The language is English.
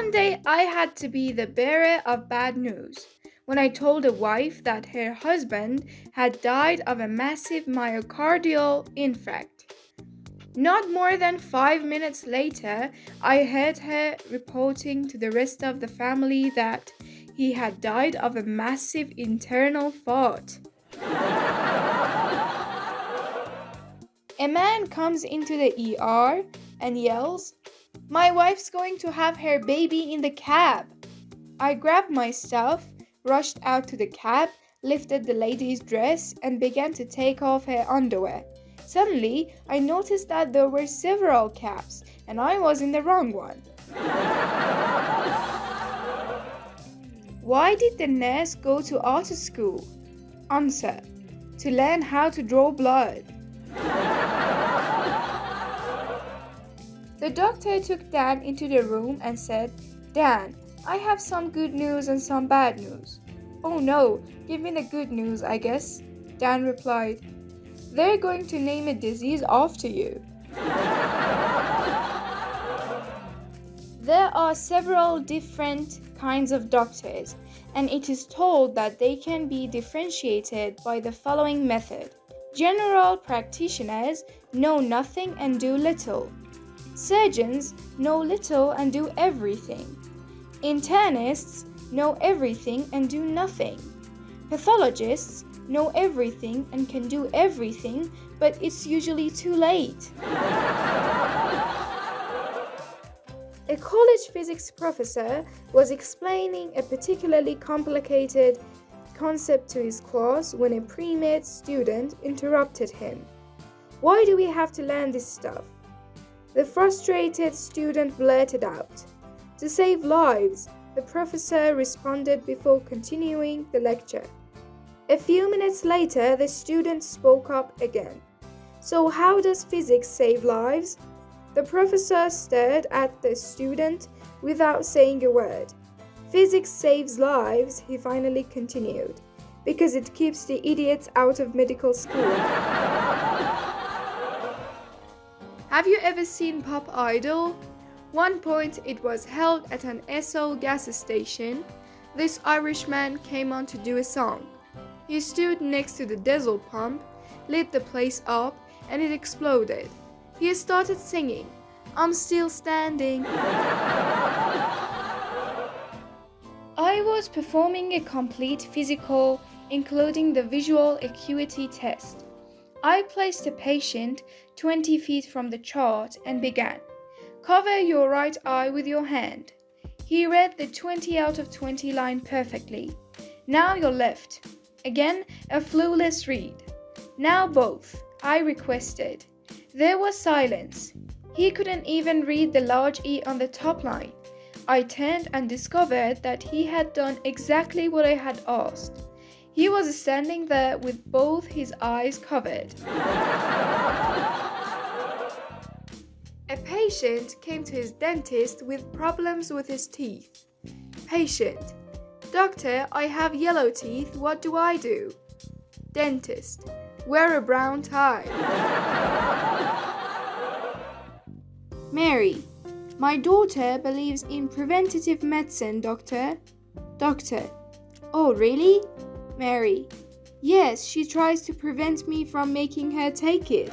One day I had to be the bearer of bad news when I told a wife that her husband had died of a massive myocardial infarct. Not more than 5 minutes later, I heard her reporting to the rest of the family that he had died of a massive internal fault. A man comes into the ER and yells, "My wife's going to have her baby in the cab." I grabbed my stuff, rushed out to the cab, lifted the lady's dress, and began to take off her underwear. Suddenly, I noticed that there were several cabs, and I was in the wrong one. Why did the nurse go to auto school? Answer: to learn how to draw blood. The doctor took Dan into the room and said, "Dan, I have some good news and some bad news." "Oh no, give me the good news, I guess," Dan replied. "They're going to name a disease after you." There are several different kinds of doctors, and it is told that they can be differentiated by the following method. General practitioners know nothing and do little. Surgeons know little and do everything. Internists know everything and do nothing. Pathologists know everything and can do everything, but it's usually too late. A college physics professor was explaining a particularly complicated concept to his class when a pre-med student interrupted him. "Why do we have to learn this stuff?" The frustrated student blurted out, "To save lives," the professor responded before continuing the lecture. A few minutes later, the student spoke up again. "So how does physics save lives?" The professor stared at the student without saying a word. "Physics saves lives," he finally continued, "because it keeps the idiots out of medical school." Have you ever seen Pop Idol? One point it was held at an Esso gas station. This Irishman came on to do a song. He stood next to the diesel pump, lit the place up, and it exploded. He started singing, "I'm still standing." I was performing a complete physical, including the visual acuity test. I placed a patient 20 feet from the chart and began, "Cover your right eye with your hand." He read the 20 out of 20 line perfectly. "Now your left." Again, a flawless read. "Now both," I requested. There was silence. He couldn't even read the large E on the top line. I turned and discovered that he had done exactly what I had asked. He was standing there with both his eyes covered. A patient came to his dentist with problems with his teeth. Patient: "Doctor, I have yellow teeth. What do I do?" Dentist: "Wear a brown tie." Mary: "My daughter believes in preventative medicine, doctor." Doctor: "Oh, really?" Mary: "Yes, she tries to prevent me from making her take it."